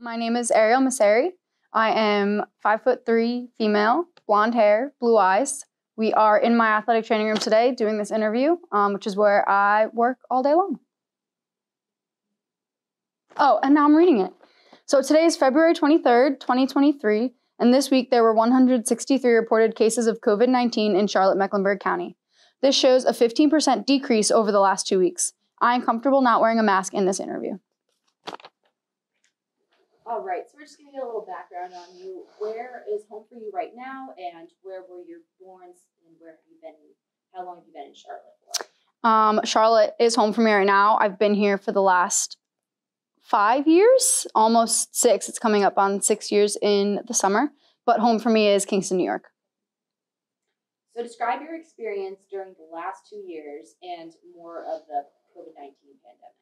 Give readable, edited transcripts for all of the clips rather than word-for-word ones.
My name is Arielle Mauceri. I am 5'3", female, blonde hair, blue eyes. We are in my athletic training room today doing this interview, which is where I work all day long. Oh, and now I'm reading it. So today is February 23rd, 2023, and this week there were 163 reported cases of COVID-19 in Charlotte-Mecklenburg County. This shows a 15% decrease over the last 2 weeks. I am comfortable not wearing a mask in this interview. All right, so we're just going to get a little background on you. Where is home for you right now, and where were you born, and where have you been? How long have you been in Charlotte for? Charlotte is home for me right now. I've been here for the last 5 years, almost 6. It's coming up on 6 years in the summer, but home for me is Kingston, New York. So describe your experience during the last 2 years and more of the COVID-19 pandemic.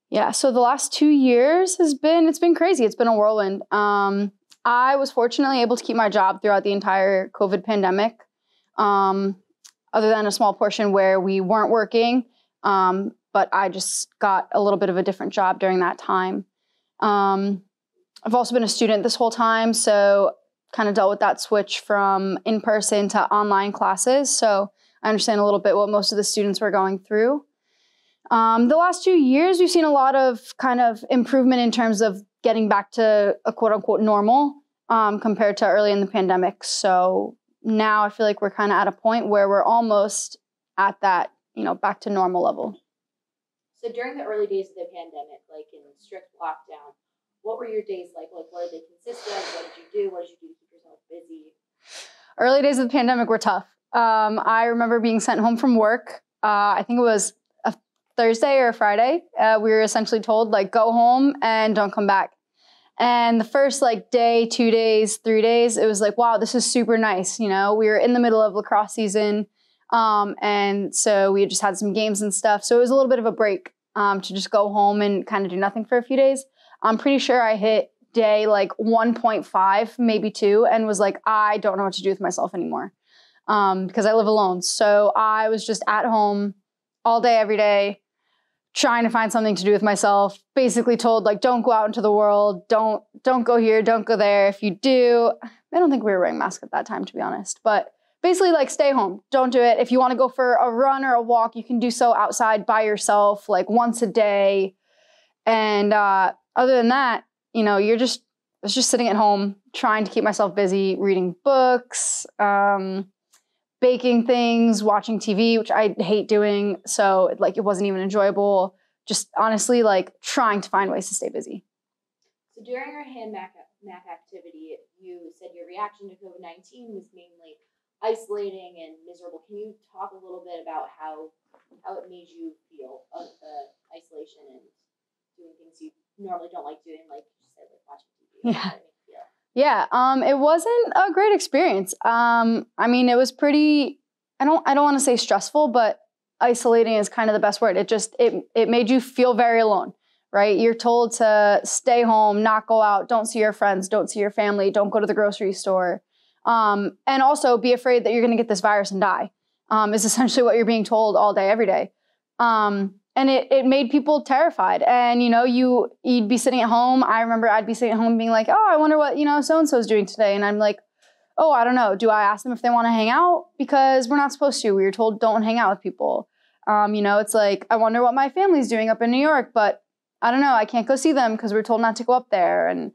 Yeah, so the last 2 years it's been crazy. It's been a whirlwind. I was fortunately able to keep my job throughout the entire COVID pandemic, other than a small portion where we weren't working. But I just got a little bit of a different job during that time. I've also been a student this whole time, so kind of dealt with that switch from in-person to online classes. So I understand a little bit what most of the students were going through. The last 2 years, we've seen a lot of kind of improvement in terms of getting back to a quote-unquote normal compared to early in the pandemic. So now I feel like we're kind of at a point where we're almost at that, back to normal level. So during the early days of the pandemic, like in strict lockdown, what were your days like? Like, what did they consist of? What did you do? What did you do to keep yourself busy? Early days of the pandemic were tough. I remember being sent home from work. I think it was a Thursday or a Friday. We were essentially told, go home and don't come back. And the first day, 2 days, 3 days, it was like, wow, this is super nice. We were in the middle of lacrosse season. And so we just had some games and stuff. So it was a little bit of a break to just go home and kind of do nothing for a few days. I'm pretty sure I hit day 1.5, maybe 2, and was like, I don't know what to do with myself anymore because I live alone. So I was just at home all day, every day, trying to find something to do with myself, basically told, don't go out into the world, don't go here, don't go there. If you do, I don't think we were wearing masks at that time, to be honest, but basically stay home, don't do it. If you want to go for a run or a walk, you can do so outside by yourself, once a day. And other than that, I was just sitting at home, trying to keep myself busy, reading books, baking things, watching TV, which I hate doing. So it wasn't even enjoyable. Just honestly, trying to find ways to stay busy. So during your hand math activity, you said your reaction to COVID-19 was mainly isolating and miserable. Can you talk a little bit about how it made you feel of the isolation and doing things you normally don't like doing, like you said, watching TV? Yeah. It wasn't a great experience. It was pretty, I don't want to say stressful, but isolating is kind of the best word. It made you feel very alone, right? You're told to stay home, not go out, don't see your friends, don't see your family, don't go to the grocery store. And also be afraid that you're going to get this virus and die, is essentially what you're being told all day, every day. And it made people terrified. And, you'd be sitting at home. I remember I'd be sitting at home being like, oh, I wonder what, so-and-so's doing today. And I'm like, oh, I don't know. Do I ask them if they want to hang out? Because we're not supposed to. We were told don't hang out with people. It's like, I wonder what my family's doing up in New York, but I don't know. I can't go see them because we're told not to go up there. And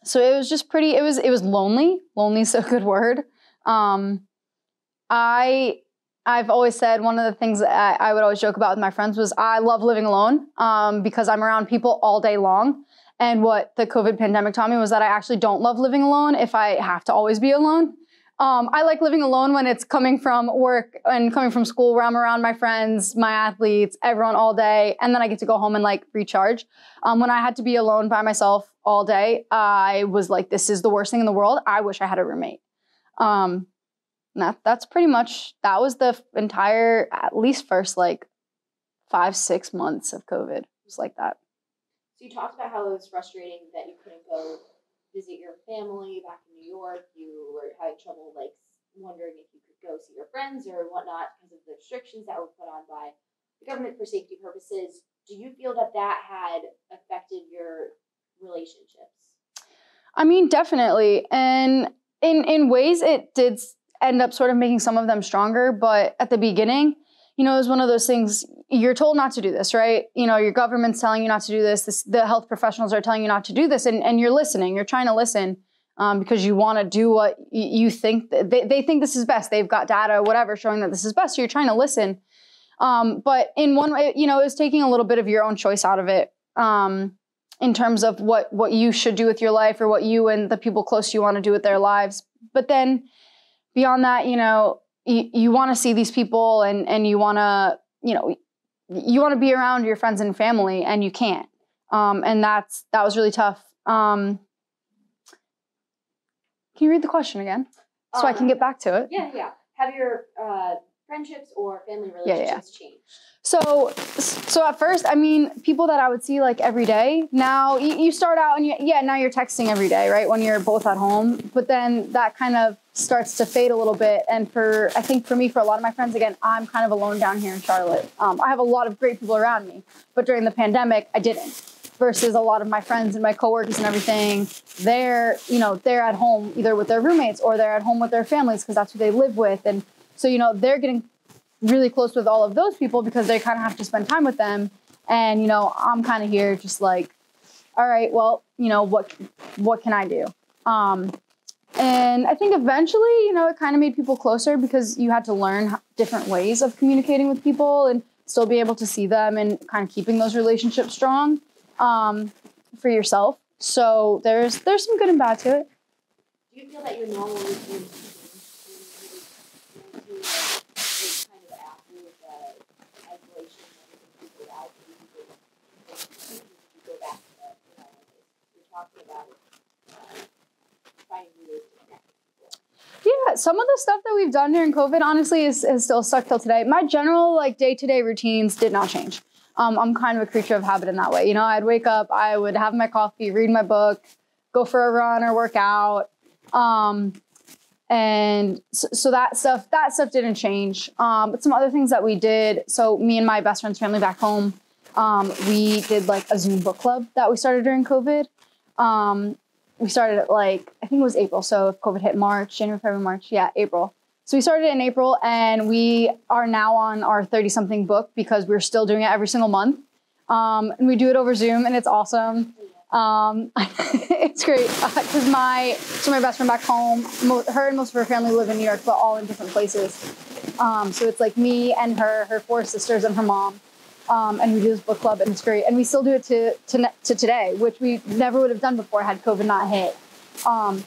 so it was just pretty, it was lonely. Lonely is a good word. I've always said one of the things that I would always joke about with my friends was I love living alone because I'm around people all day long. And what the COVID pandemic taught me was that I actually don't love living alone if I have to always be alone. I like living alone when it's coming from work and coming from school where I'm around my friends, my athletes, everyone all day. And then I get to go home and recharge. When I had to be alone by myself all day, I was like, this is the worst thing in the world. I wish I had a roommate. That's pretty much, that was the entire, at least first 5-6 months of COVID. It was like that. So you talked about how it was frustrating that you couldn't go visit your family back in New York. You were having trouble wondering if you could go see your friends or whatnot because of the restrictions that were put on by the government for safety purposes. do you feel that that had affected your relationships? I mean, definitely. And in ways it did end up sort of making some of them stronger. But at the beginning, you know, it was one of those things, you're told not to do this, right? You know, your government's telling you not to do this. The health professionals are telling you not to do this. And you're listening. You're trying to listen because you want to do what you think. They think this is best. They've got data, whatever, showing that this is best. So you're trying to listen. But in one way, you know, it was taking a little bit of your own choice out of it. In terms of what you should do with your life or what you and the people close to you want to do with their lives. But then beyond that, you know, you want to see these people and you want to, you know, you want to be around your friends and family and you can't. And that was really tough. Can you read the question again? So I can get back to it. Yeah. Have your friendships or family relationships changed? So at first, I mean, people that I would see like every day, now you start out and now you're texting every day, right? When you're both at home, but then that kind of starts to fade a little bit. And I think for me, for a lot of my friends, again, I'm kind of alone down here in Charlotte. I have a lot of great people around me, but during the pandemic, I didn't. Versus a lot of my friends and my coworkers and everything, they're at home either with their roommates or they're at home with their families because that's who they live with. And so, you know, they're getting really close with all of those people because they kind of have to spend time with them. And, you know, I'm kind of here just like, all right, well, you know, what can I do? And I think eventually, you know, it kind of made people closer because you had to learn different ways of communicating with people and still be able to see them and kind of keeping those relationships strong for yourself. So there's some good and bad to it. Do you feel that your normal routine Yeah, some of the stuff that we've done during COVID, honestly, is still stuck till today. My general like day-to-day routines did not change. I'm kind of a creature of habit in that way. You know, I'd wake up, I would have my coffee, read my book, go for a run or work out. And so that stuff didn't change. But some other things that we did, so me and my best friend's family back home, we did like a Zoom book club that we started during COVID. We started at like, I think it was April. So if COVID hit March, January, February, March, April. So we started in April and we are now on our 30-something book because we're still doing it every single month. And we do it over Zoom and it's awesome. It's great because my best friend back home, her and most of her family live in New York, but all in different places. So it's like me and her 4 sisters and her mom. And we do this book club and it's great. And we still do it to today, which we never would have done before had COVID not hit.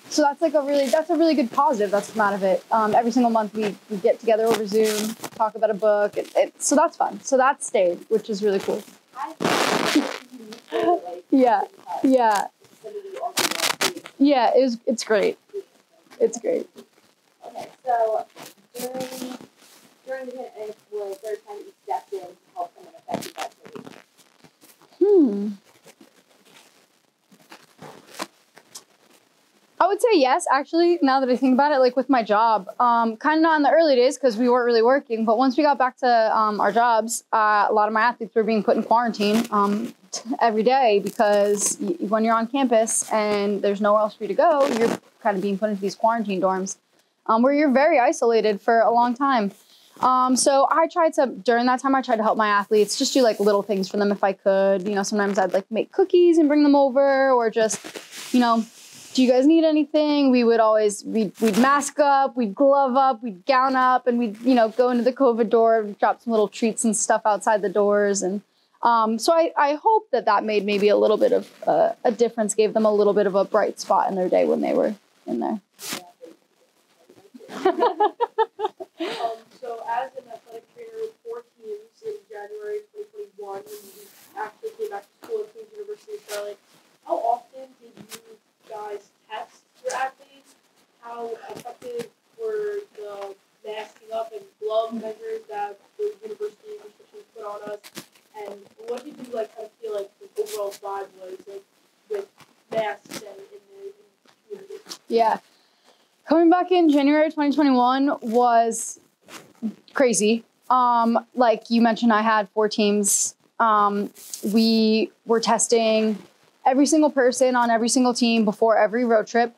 So that's like a really good positive that's come out of it. Every single month we get together over Zoom, talk about a book. So that's fun. So that stayed, which is really cool. Yeah. It's great. It's great. Okay, so during the pandemic, was there a time that you stepped in to help someone affected by COVID? I would say yes, actually, now that I think about it, like with my job, kind of not in the early days because we weren't really working, but once we got back to our jobs, a lot of my athletes were being put in quarantine every day because when you're on campus and there's nowhere else for you to go, you're kind of being put into these quarantine dorms where you're very isolated for a long time. So during that time, I tried to help my athletes, just do like little things for them if I could. You know, sometimes I'd like make cookies and bring them over or just, you know, do you guys need anything? We'd mask up, we'd glove up, we'd gown up, and we'd, you know, go into the COVID door, drop some little treats and stuff outside the doors. And so I hope that made maybe a little bit of a difference, gave them a little bit of a bright spot in their day when they were in there. So as an athletic trainer with 4 teams in January 2021, when you actually came back to school at Queen's University of Charlotte, how often did you guys test your athletes? How effective were the masking up and glove measures that the university restrictions put on us? And what did you like kind of feel like the overall vibe was like with masks and in the community? Yeah. Coming back in January 2021 was crazy. Like you mentioned, I had 4 teams we were testing every single person on every single team before every road trip.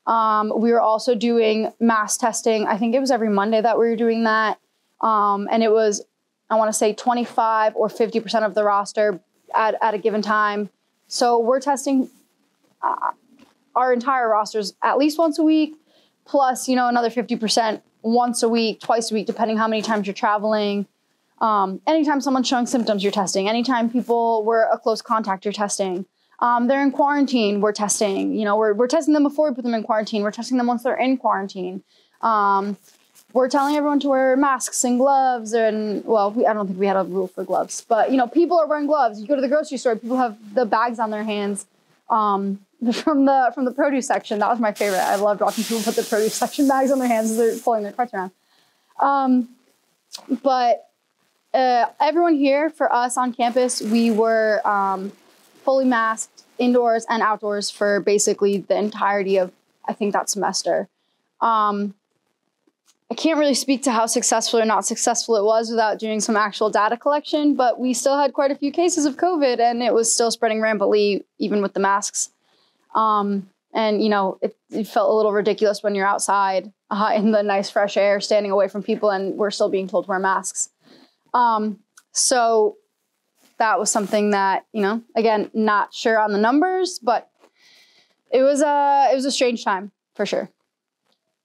We were also doing mass testing. I think it was every Monday that we were doing that. And it was, I want to say 25 or 50% of the roster at a given time. So we're testing our entire rosters at least once a week, plus, another 50% once a week, twice a week, depending how many times you're traveling. Anytime someone's showing symptoms, you're testing. Anytime people were a close contact, you're testing. They're in quarantine, we're testing. We're testing them before we put them in quarantine. We're testing them once they're in quarantine. We're telling everyone to wear masks and gloves. And, I don't think we had a rule for gloves. But, people are wearing gloves. You go to the grocery store, people have the bags on their hands from the produce section. That was my favorite. I loved watching people put the produce section bags on their hands as they're pulling their carts around. But everyone here, for us on campus, we were fully masked indoors and outdoors for basically the entirety of, I think, that semester. I can't really speak to how successful or not successful it was without doing some actual data collection, but we still had quite a few cases of COVID, and it was still spreading rampantly, even with the masks. And, it felt a little ridiculous when you're outside in the nice fresh air, standing away from people, and we're still being told to wear masks. So that was something that, again, not sure on the numbers, but it was a strange time for sure.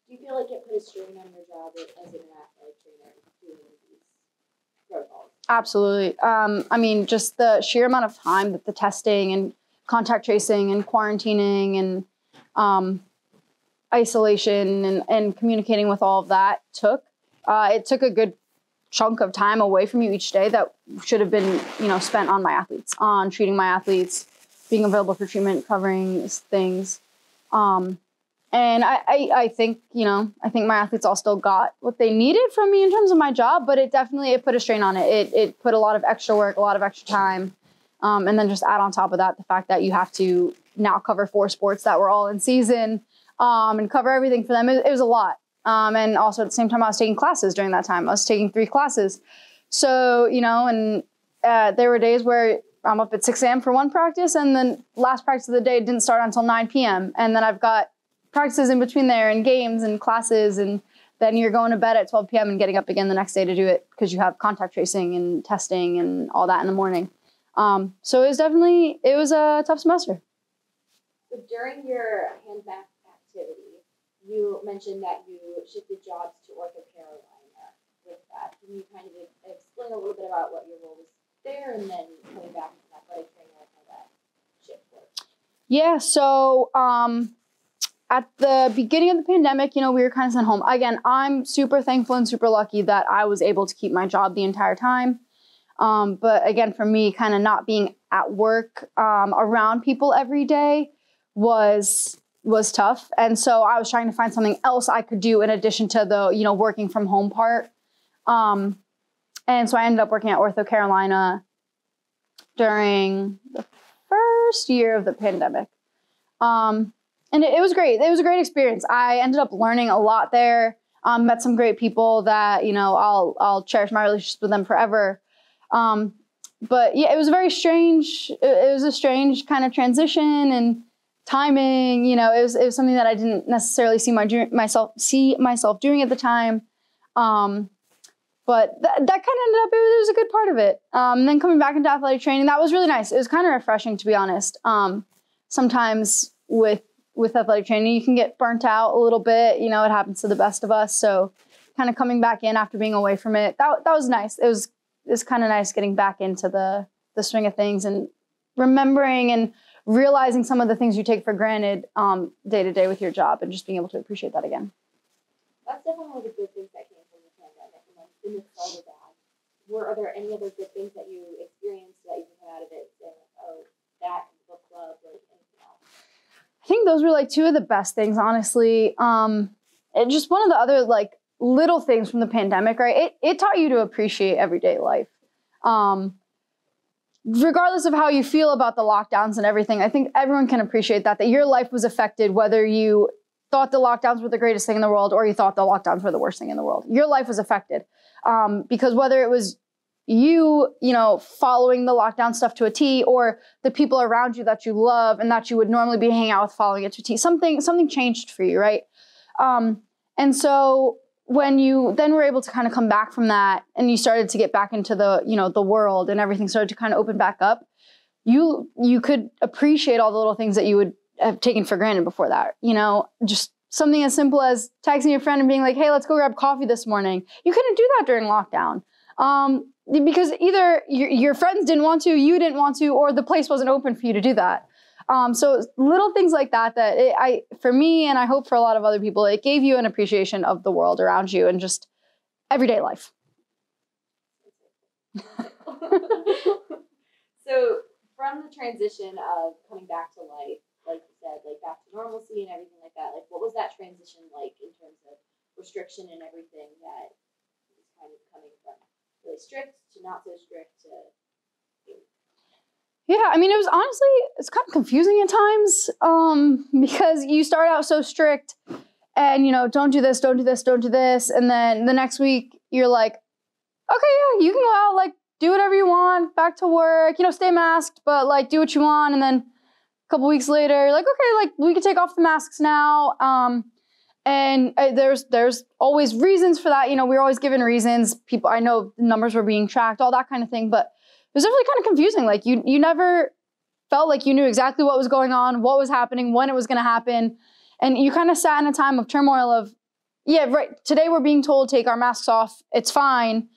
Do you feel like it put a strain on your job as an athletic trainer doing these protocols? Absolutely. Just the sheer amount of time that the testing and contact tracing and quarantining and isolation and communicating with all of that took. It took a good chunk of time away from you each day that should have been, spent on my athletes, on treating my athletes, being available for treatment, covering things. And I think, I think my athletes all still got what they needed from me in terms of my job, but it put a strain on it. It put a lot of extra work, a lot of extra time. And then just add on top of that, the fact that you have to now cover 4 sports that were all in season, and cover everything for them. It was a lot. And also at the same time, I was taking classes during that time. I was taking 3 classes. So, there were days where I'm up at 6 a.m. for one practice, and then last practice of the day didn't start until 9 p.m. And then I've got practices in between there and games and classes, and then you're going to bed at 12 p.m. and getting up again the next day to do it because you have contact tracing and testing and all that in the morning. So it was a tough semester. So during your hand math activity, you mentioned that you shifted jobs to Ortho Carolina with that. Can you kind of explain a little bit about what your role was there, and then coming back to athletic trainer, how that shift worked? Yeah, so at the beginning of the pandemic, we were kind of sent home. Again, I'm super thankful and super lucky that I was able to keep my job the entire time. But again, for me, kind of not being at work around people every day was tough. And so I was trying to find something else I could do in addition to the, working from home part. And so I ended up working at Ortho Carolina during the first year of the pandemic. And it was great. It was a great experience. I ended up learning a lot there. Met some great people that, I'll cherish my relationships with them forever. But yeah, it was very strange. It was a strange kind of transition and timing. It was something that I didn't necessarily see myself doing at the time. But that kind of ended up, it was a good part of it. And then coming back into athletic training, that was really nice. It was kind of refreshing, to be honest. Sometimes with athletic training, you can get burnt out a little bit. It happens to the best of us. So kind of coming back in after being away from it, that was nice. It was kind of nice getting back into the swing of things and remembering and realizing some of the things you take for granted day to day with your job, and just being able to appreciate that again. That's definitely one of the good things that came from the pandemic, and like in the fall of that. Are there any other good things that you experienced that you can come out of it saying, oh, that book club, like anything else? I think those were like 2 of the best things, honestly. Just one of the other like little things from the pandemic, right? It taught you to appreciate everyday life. Regardless of how you feel about the lockdowns and everything, I think everyone can appreciate that your life was affected, whether you thought the lockdowns were the greatest thing in the world or you thought the lockdowns were the worst thing in the world. Your life was affected. Because whether it was you know, following the lockdown stuff to a T, or the people around you that you love and that you would normally be hanging out with following it to a T. Something changed for you, right? And so when you then were able to kind of come back from that and you started to get back into the, you know, the world and everything started to kind of open back up, you could appreciate all the little things that you would have taken for granted before that. You know, just something as simple as texting a friend and being like, hey, let's go grab coffee this morning. You couldn't do that during lockdown. Because either your friends didn't want to, you didn't want to, or the place wasn't open for you to do that. So little things like that, for me, and I hope for a lot of other people, it gave you an appreciation of the world around you and just everyday life. So from the transition of coming back to life, like you said, like back to normalcy and everything like that, like what was that transition like in terms of restriction and everything that was kind of coming from really strict to not so strict to... Yeah, I mean, it's kind of confusing at times, because you start out so strict and, you know, don't do this, don't do this, don't do this. And then the next week you're like, okay, yeah, you can go out, like, do whatever you want, back to work, you know, stay masked, but like do what you want. And then a couple weeks later, you're like, okay, like we can take off the masks now. And there's always reasons for that. You know, we're always given reasons. People, I know numbers were being tracked, all that kind of thing, but it was definitely kind of confusing. Like you never felt like you knew exactly what was going on, what was happening, when it was going to happen. And you kind of sat in a time of turmoil of, yeah, right, today we're being told take our masks off, it's fine.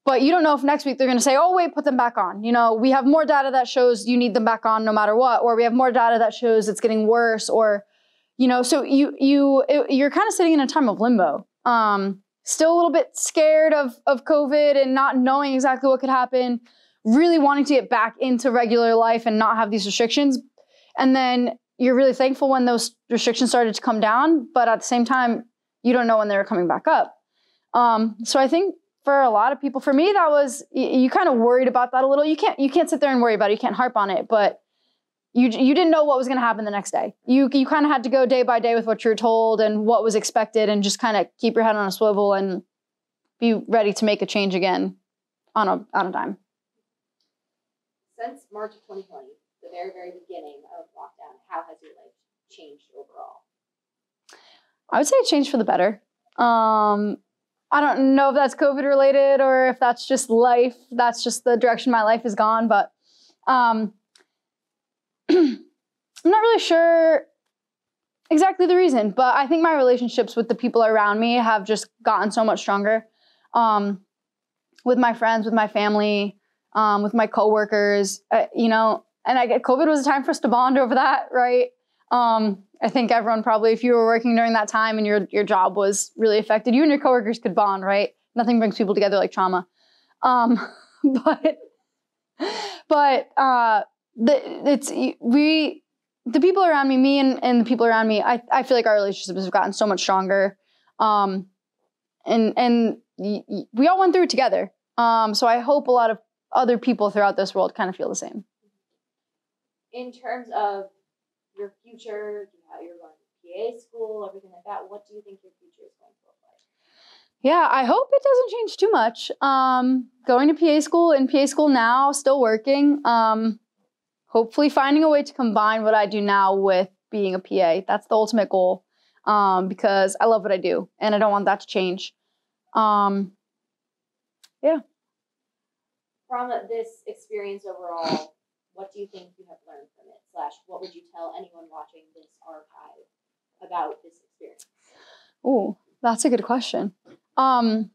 But you don't know if next week they're going to say, oh, wait, put them back on. You know, we have more data that shows you need them back on no matter what, or we have more data that shows it's getting worse, or, you know, so you're kind of sitting in a time of limbo. Still a little bit scared of COVID and not knowing exactly what could happen, really wanting to get back into regular life and not have these restrictions. And then you're really thankful when those restrictions started to come down, but at the same time, you don't know when they're coming back up. So I think for a lot of people, for me, that was, you kind of worried about that a little. You can't sit there and worry about it. You can't harp on it, but you didn't know what was going to happen the next day. You kind of had to go day by day with what you were told and what was expected, and just kind of keep your head on a swivel and be ready to make a change again on a dime. Since March of 2020, the very, very beginning of lockdown, how has your life changed overall? I would say it changed for the better. I don't know if that's COVID related or if that's just life. That's just the direction my life has gone. But I'm not really sure exactly the reason. But I think my relationships with the people around me have just gotten so much stronger. With my friends, with my family, with my coworkers, you know, and COVID was a time for us to bond over that, right? I think everyone probably, if you were working during that time and your job was really affected, you and your coworkers could bond, right? Nothing brings people together like trauma. The people around me and the people around me, I feel like our relationships have gotten so much stronger. And we all went through it together. So I hope a lot of other people throughout this world kind of feel the same. In terms of your future, how you're going to PA school, everything like that, what do you think your future is going to look like? Yeah, I hope it doesn't change too much. Going to PA school, in PA school now, still working. Hopefully finding a way to combine what I do now with being a PA. That's the ultimate goal, because I love what I do and I don't want that to change. Yeah. From this experience overall, what do you think you have learned from it? / what would you tell anyone watching this archive about this experience? Oh, that's a good question. I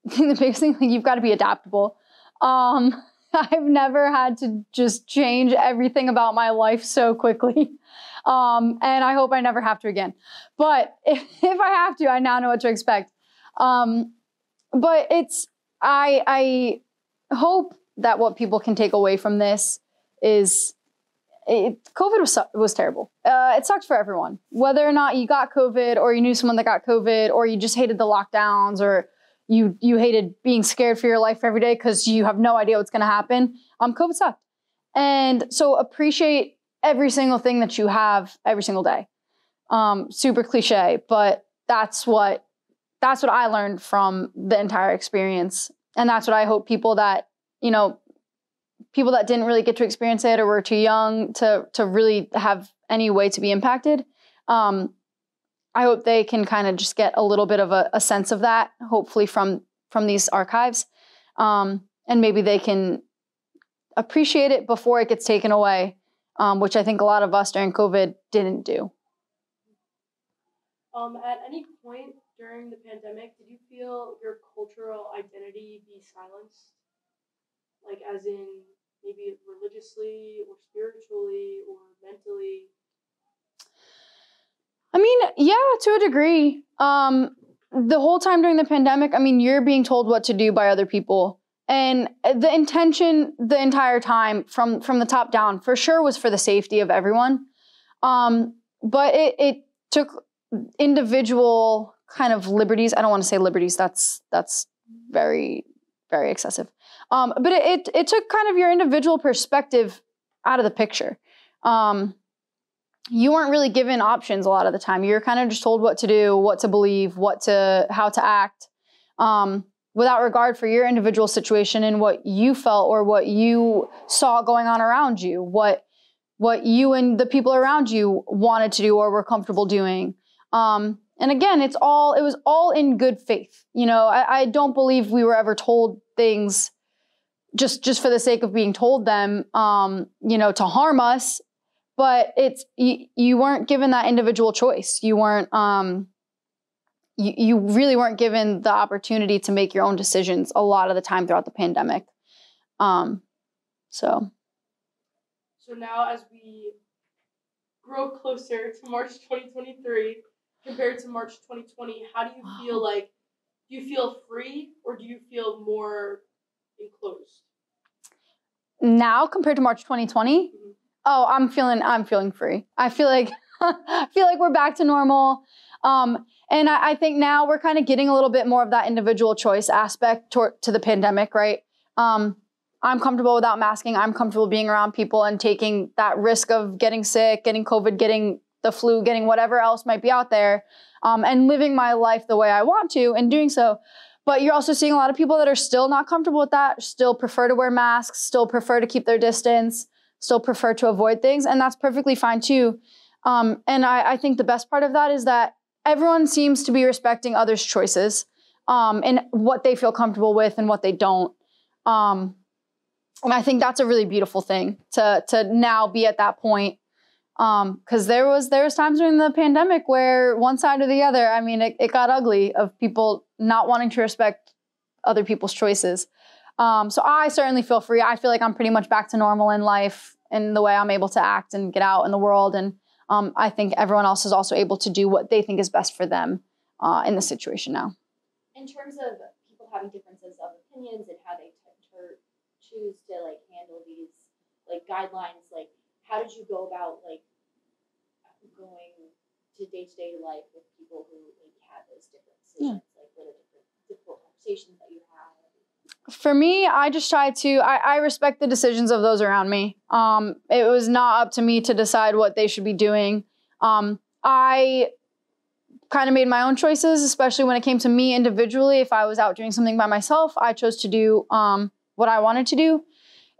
think the biggest thing, like, you've got to be adaptable. I've never had to just change everything about my life so quickly. And I hope I never have to again. But if I have to, I now know what to expect. But I hope that what people can take away from this is COVID was terrible. It sucked for everyone. Whether or not you got COVID, or you knew someone that got COVID, or you just hated the lockdowns, or you hated being scared for your life every day because you have no idea what's going to happen. COVID sucked. And so appreciate every single thing that you have every single day. Super cliche, but that's what I learned from the entire experience. that's what I hope people that, people that didn't really get to experience it or were too young to really have any way to be impacted. I hope they can kind of just get a little bit of a sense of that, hopefully from these archives. And maybe they can appreciate it before it gets taken away, which I think a lot of us during COVID didn't do. At any point during the pandemic, did you feel your cultural identity be silenced? Like as in maybe religiously or spiritually or mentally? I mean, yeah, to a degree. The whole time during the pandemic, I mean, you're being told what to do by other people. And the intention the entire time from the top down for sure was for the safety of everyone. But it took individual kind of liberties. I don't want to say liberties. That's very, very excessive. But it took kind of your individual perspective out of the picture. You weren't really given options a lot of the time. You're kind of just told what to do, what to believe, how to act, without regard for your individual situation and what you felt or what you saw going on around you, what you and the people around you wanted to do or were comfortable doing. And again, it was all in good faith. I don't believe we were ever told things just for the sake of being told them, to harm us. But you weren't given that individual choice. You weren't, you really weren't given the opportunity to make your own decisions a lot of the time throughout the pandemic. So now as we grow closer to March 2023 compared to March 2020, how do you feel like, do you feel free or do you feel more enclosed? Now compared to March 2020? Mm-hmm. Oh, I'm feeling free. I feel like we're back to normal. And I think now we're kind of getting a little bit more of that individual choice aspect to the pandemic, right? I'm comfortable without masking. I'm comfortable being around people and taking that risk of getting sick, getting COVID, getting the flu, getting whatever else might be out there, and living my life the way I want to and doing so. But you're also seeing a lot of people that are still not comfortable with that, still prefer to wear masks, still prefer to keep their distance, still prefer to avoid things, and that's perfectly fine too. And I think the best part of that is that everyone seems to be respecting others' choices, and what they feel comfortable with and what they don't. And I think that's a really beautiful thing to now be at that point. Because there was times during the pandemic where one side or the other, I mean, it got ugly of people not wanting to respect other people's choices. So I certainly feel free. I feel like I'm pretty much back to normal in life and the way I'm able to act and get out in the world. And I think everyone else is also able to do what they think is best for them in the situation now. In terms of people having differences of opinions and how they choose to handle these guidelines, how did you go about going to day-to-day life with people who maybe had those differences? Yeah. What are difficult conversations that you had? For me, I just try to, I respect the decisions of those around me. It was not up to me to decide what they should be doing. I kind of made my own choices, especially when it came to me individually. If I was out doing something by myself, I chose to do what I wanted to do.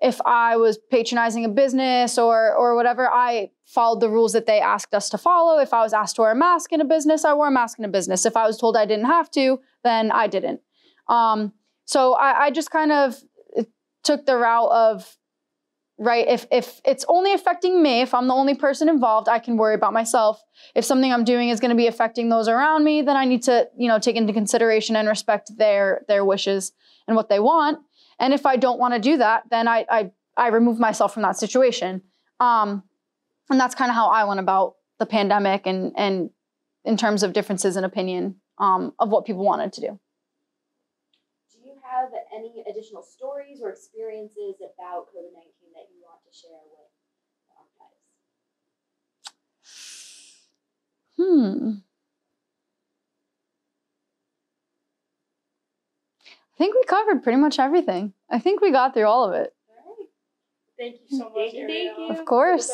If I was patronizing a business or whatever, I followed the rules that they asked us to follow. If I was asked to wear a mask in a business, I wore a mask in a business. If I was told I didn't have to, then I didn't. So I just kind of took the route of, right, if it's only affecting me, if I'm the only person involved, I can worry about myself. If something I'm doing is going to be affecting those around me, then I need to, take into consideration and respect their wishes and what they want. And if I don't want to do that, then I remove myself from that situation. And that's kind of how I went about the pandemic and in terms of differences in opinion of what people wanted to do. Do you have any additional stories or experiences about COVID-19 that you want to share with the archives? I think we covered pretty much everything. I think we got through all of it. All right. Thank you so much, Arielle. Thank you. Of course.